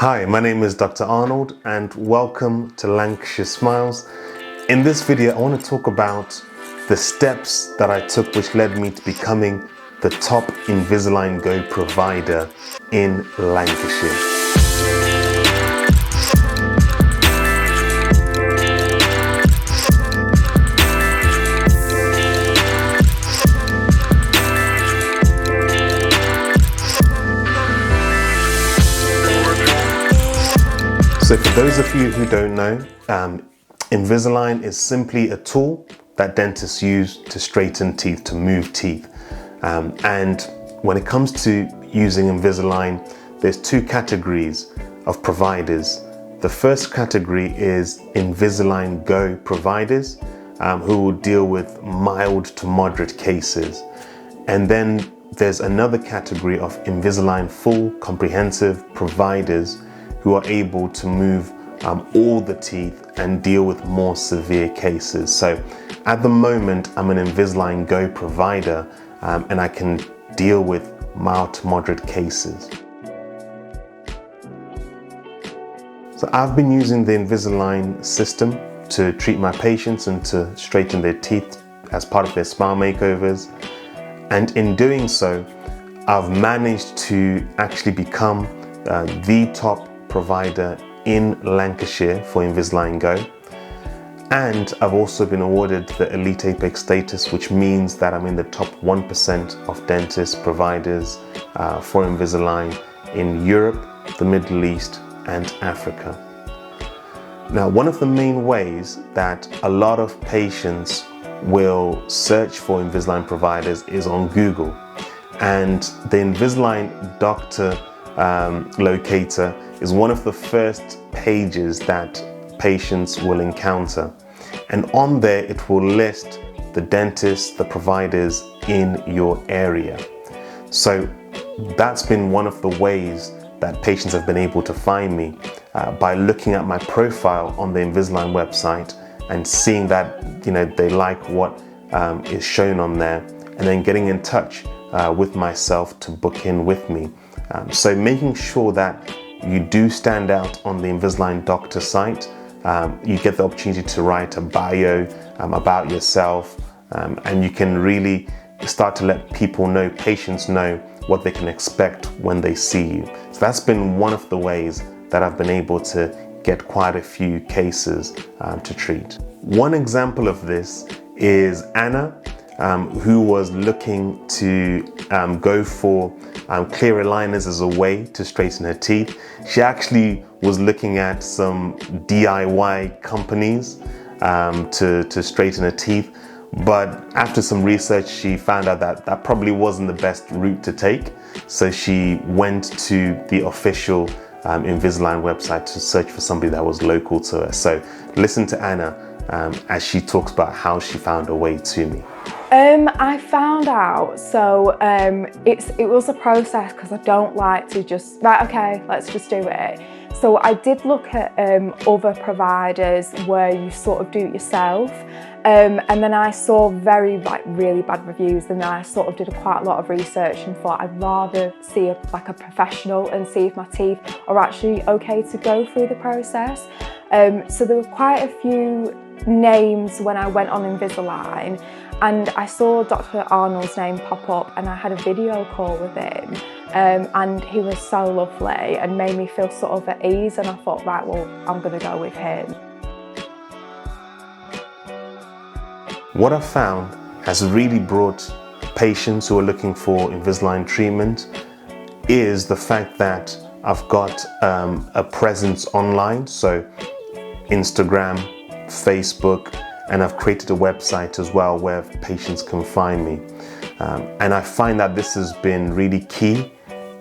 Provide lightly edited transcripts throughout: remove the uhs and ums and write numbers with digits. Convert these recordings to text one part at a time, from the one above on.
Hi, my name is Dr. Arnold and welcome to Lancashire Smiles. In this video, I want to talk about the steps that I took which led me to becoming the top Invisalign-Go provider in Lancashire. So for those of you who don't know, Invisalign is simply a tool that dentists use to straighten teeth, to move teeth. And when it comes to using Invisalign, there's two categories of providers. The first category is Invisalign-Go providers, who will deal with mild to moderate cases. And then there's another category of Invisalign full comprehensive providers who are able to move all the teeth and deal with more severe cases. So at the moment, I'm an Invisalign-Go provider and I can deal with mild to moderate cases. So I've been using the Invisalign system to treat my patients and to straighten their teeth as part of their smile makeovers. And in doing so, I've managed to actually become the top provider in Lancashire for Invisalign-Go. And I've also been awarded the Elite Apex status, which means that I'm in the top 1% of dentist providers for Invisalign in Europe, the Middle East, and Africa. Now, one of the main ways that a lot of patients will search for Invisalign providers is on Google. And the Invisalign Doctor locator is one of the first pages that patients will encounter. And on there, it will list the dentists, the providers in your area. So that's been one of the ways that patients have been able to find me by looking at my profile on the Invisalign website and seeing that, they like what is shown on there, and then getting in touch with myself to book in with me. So making sure that you do stand out on the Invisalign Doctor site. You get the opportunity to write a bio about yourself, and you can really start to let people know, patients know what they can expect when they see you. So that's been one of the ways that I've been able to get quite a few cases to treat. One example of this is Anna, who was looking to go for clear aligners as a way to straighten her teeth. She actually was looking at some DIY companies to straighten her teeth, but after some research, she found out that that probably wasn't the best route to take. So she went to the official Invisalign website to search for somebody that was local to her. So listen to Anna as she talks about how she found her way to me. I found out, so it was a process because I don't like to just, right, okay, let's just do it. So I did look at other providers where you sort of do it yourself, and then I saw really bad reviews, and then I sort of did quite a lot of research and thought I'd rather see a professional and see if my teeth are actually okay to go through the process. So there were quite a few names when I went on Invisalign, and I saw Dr. Arnold's name pop up, and I had a video call with him, and he was so lovely and made me feel sort of at ease, and I thought, right, well, I'm going to go with him. What I've found has really brought patients who are looking for Invisalign treatment is the fact that I've got a presence online, so Instagram, Facebook, and I've created a website as well where patients can find me. And I find that this has been really key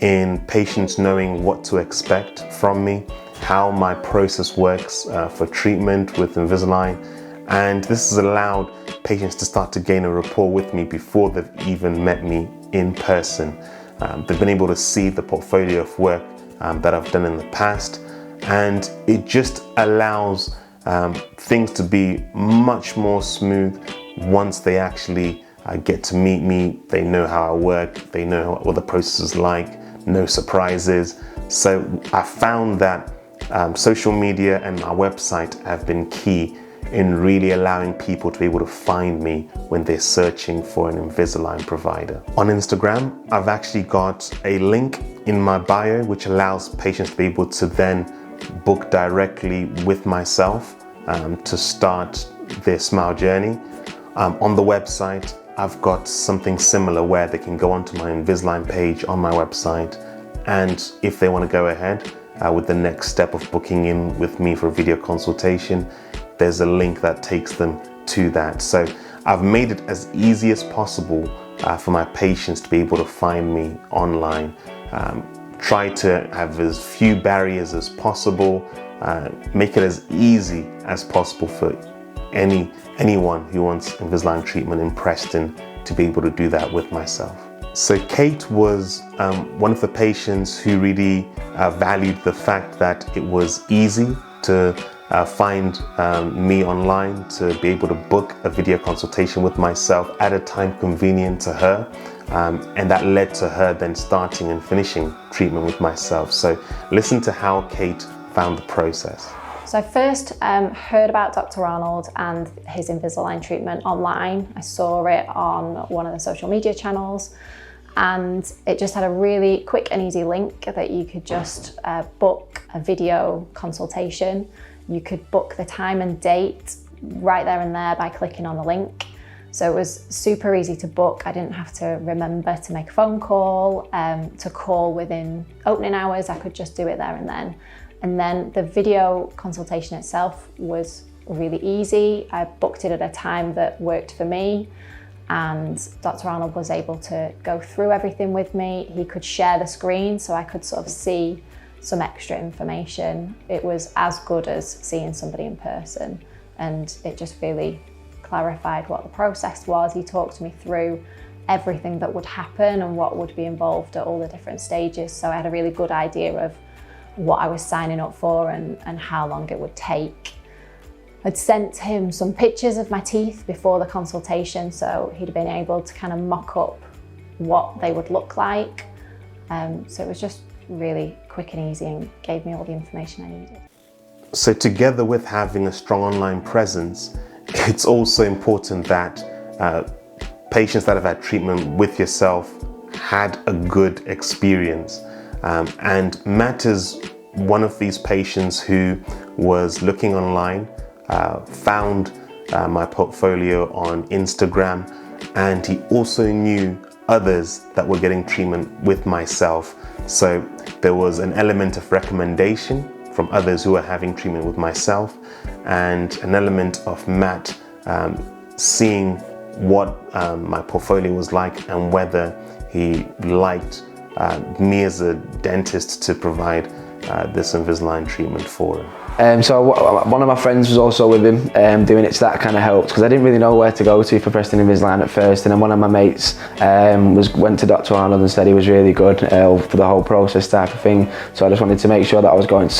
in patients knowing what to expect from me, how my process works for treatment with Invisalign. And this has allowed patients to start to gain a rapport with me before they've even met me in person. They've been able to see the portfolio of work that I've done in the past, and it just allows things to be much more smooth once they actually get to meet me. They know how I work, they know what the process is like, no surprises. So I found that social media and my website have been key in really allowing people to be able to find me when they're searching for an Invisalign provider. On Instagram, I've actually got a link in my bio which allows patients to be able to then book directly with myself to start their smile journey. On the website, I've got something similar where they can go onto my Invisalign page on my website, and if they want to go ahead with the next step of booking in with me for a video consultation, there's a link that takes them to that. So I've made it as easy as possible for my patients to be able to find me online. Try to have as few barriers as possible, make it as easy as possible for anyone who wants Invisalign treatment in Preston to be able to do that with myself. So Kate was one of the patients who really valued the fact that it was easy to find me online, to be able to book a video consultation with myself at a time convenient to her. And that led to her then starting and finishing treatment with myself. So listen to how Kate found the process. So I first heard about Dr. Arnold and his Invisalign treatment online. I saw it on one of the social media channels, and it just had a really quick and easy link that you could just book a video consultation. You could book the time and date right there and there by clicking on the link. So it was super easy to book. I didn't have to remember to make a phone call, to call within opening hours. I could just do it there and then. And then the video consultation itself was really easy. I booked it at a time that worked for me, and Dr. Arnold was able to go through everything with me. He could share the screen so I could sort of see some extra information. It was as good as seeing somebody in person, and it just really clarified what the process was. He talked me through everything that would happen and what would be involved at all the different stages. So I had a really good idea of what I was signing up for and how long it would take. I'd sent him some pictures of my teeth before the consultation, so he'd been able to kind of mock up what they would look like. So it was just really quick and easy and gave me all the information I needed. So together with having a strong online presence, it's also important that patients that have had treatment with yourself had a good experience. And Matt is one of these patients who was looking online, found my portfolio on Instagram, and he also knew others that were getting treatment with myself. So there was an element of recommendation from others who were having treatment with myself, and an element of Matt seeing what my portfolio was like and whether he liked me as a dentist to provide this Invisalign treatment for him. So one of my friends was also with him doing it, so that kind of helped, because I didn't really know where to go to for Preston Invisalign at first, and then one of my mates went to Dr. Arnold and said he was really good for the whole process type of thing. So I just wanted to make sure that I was going to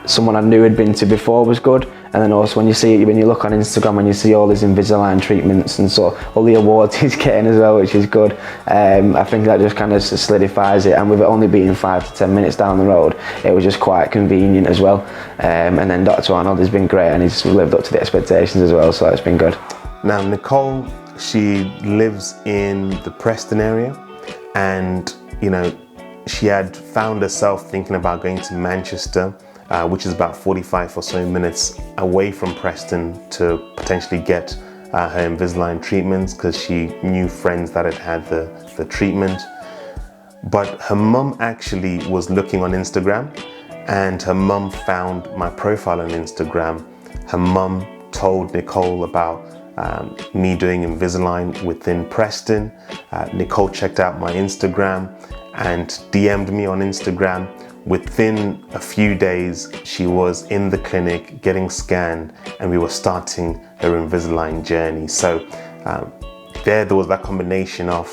someone I knew had been to before was good. And then also when you look on Instagram and you see all his Invisalign treatments and so all the awards he's getting as well, which is good, I think that just kind of solidifies it. And with it only being 5 to 10 minutes down the road, it was just quite convenient as well. And then Dr. Arnold has been great, and he's lived up to the expectations as well, so it's been good. Now Nicole, she lives in the Preston area, and she had found herself thinking about going to Manchester, which is about 45 or so minutes away from Preston, to potentially get her Invisalign treatments, because she knew friends that had the treatment. But her mum actually was looking on Instagram, and her mum found my profile on Instagram. Her mum told Nicole about me doing Invisalign within Preston. Nicole checked out my Instagram and DM'd me on Instagram. Within a few days, she was in the clinic getting scanned, and we were starting her Invisalign journey. So there was that combination of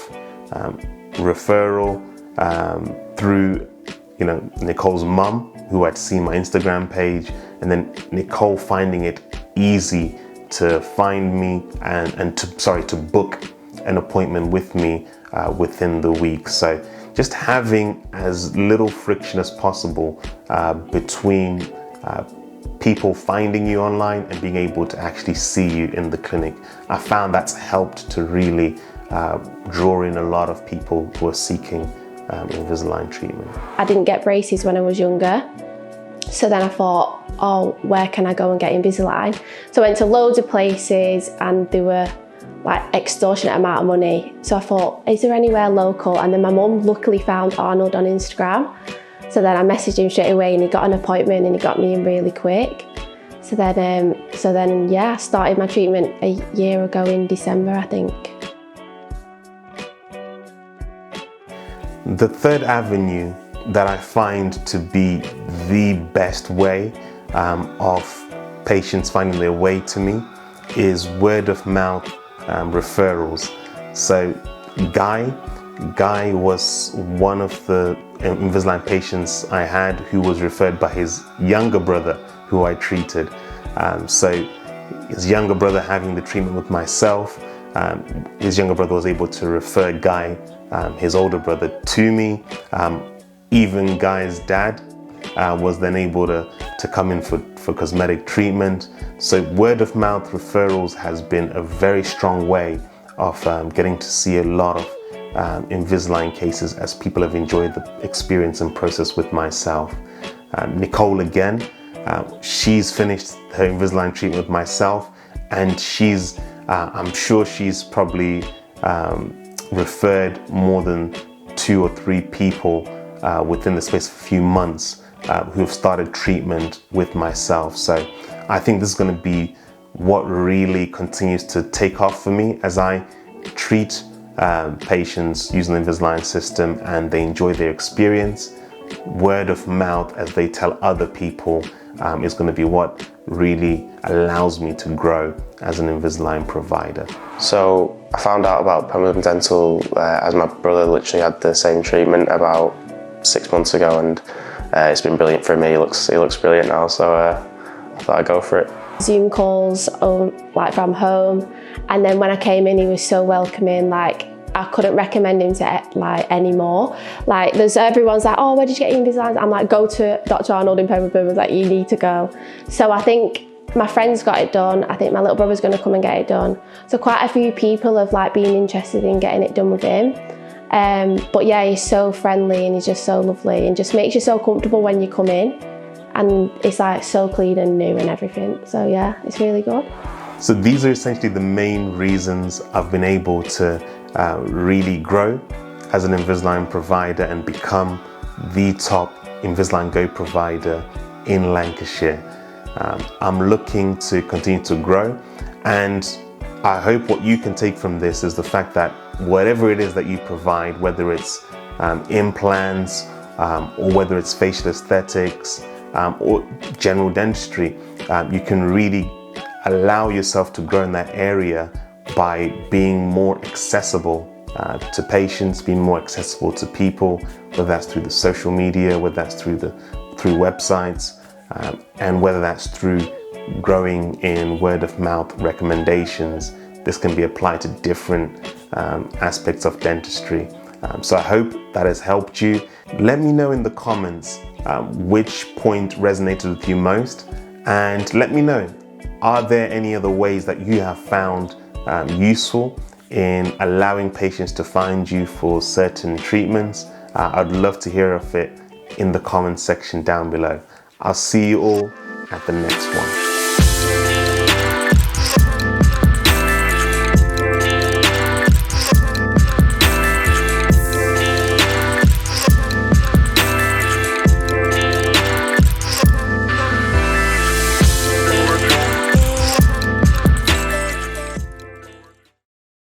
referral through Nicole's mum, who had seen my Instagram page, and then Nicole finding it easy to find me and to book an appointment with me within the week. So just having as little friction as possible between people finding you online and being able to actually see you in the clinic. I found that's helped to really draw in a lot of people who are seeking Invisalign treatment. I didn't get braces when I was younger, so then I thought, oh, where can I go and get Invisalign? So I went to loads of places and they were like extortionate amount of money. So I thought, is there anywhere local? And then my mum luckily found Arnold on Instagram. So then I messaged him straight away and he got an appointment and he got me in really quick. So then yeah, I started my treatment a year ago in December, I think. The third avenue that I find to be the best way of patients finding their way to me is word of mouth referrals. So Guy was one of the Invisalign patients I had who was referred by his younger brother who I treated. So his younger brother having the treatment with myself, his younger brother was able to refer Guy, his older brother, to me. Even Guy's dad was then able to come in for cosmetic treatment. So word of mouth referrals has been a very strong way of getting to see a lot of Invisalign cases as people have enjoyed the experience and process with myself. Nicole again, she's finished her Invisalign treatment with myself, and I'm sure she's probably referred more than 2 or 3 people within the space of a few months who have started treatment with myself. So I think this is going to be what really continues to take off for me as I treat patients using the Invisalign system and they enjoy their experience. Word of mouth as they tell other people is going to be what really allows me to grow as an Invisalign provider. So I found out about permanent dental as my brother literally had the same treatment about 6 months ago, and it's been brilliant for me. He looks brilliant now, so I thought I'd go for it. Zoom calls like from home, and then when I came in he was so welcoming, like I couldn't recommend him to like anymore. Like everyone's like, oh, where did you get your Invisalign? I'm like, go to Dr. Arnold in Pembrokeshire. Like, you need to go. So I think my friends got it done. I think my little brother's going to come and get it done. So quite a few people have like been interested in getting it done with him. But yeah, he's so friendly and he's just so lovely and just makes you so comfortable when you come in. And it's like so clean and new and everything. So yeah, it's really good. So these are essentially the main reasons I've been able to really grow as an Invisalign provider and become the top Invisalign-Go provider in Lancashire. I'm looking to continue to grow, and I hope what you can take from this is the fact that whatever it is that you provide, whether it's implants or whether it's facial aesthetics or general dentistry, you can really allow yourself to grow in that area by being more accessible to patients, being more accessible to people, whether that's through the social media, whether that's through websites, and whether that's through growing in word of mouth recommendations. This can be applied to different aspects of dentistry. So I hope that has helped you. Let me know in the comments which point resonated with you most, and let me know, are there any other ways that you have found useful in allowing patients to find you for certain treatments? I'd love to hear of it in the comments section down below. I'll see you all at the next one.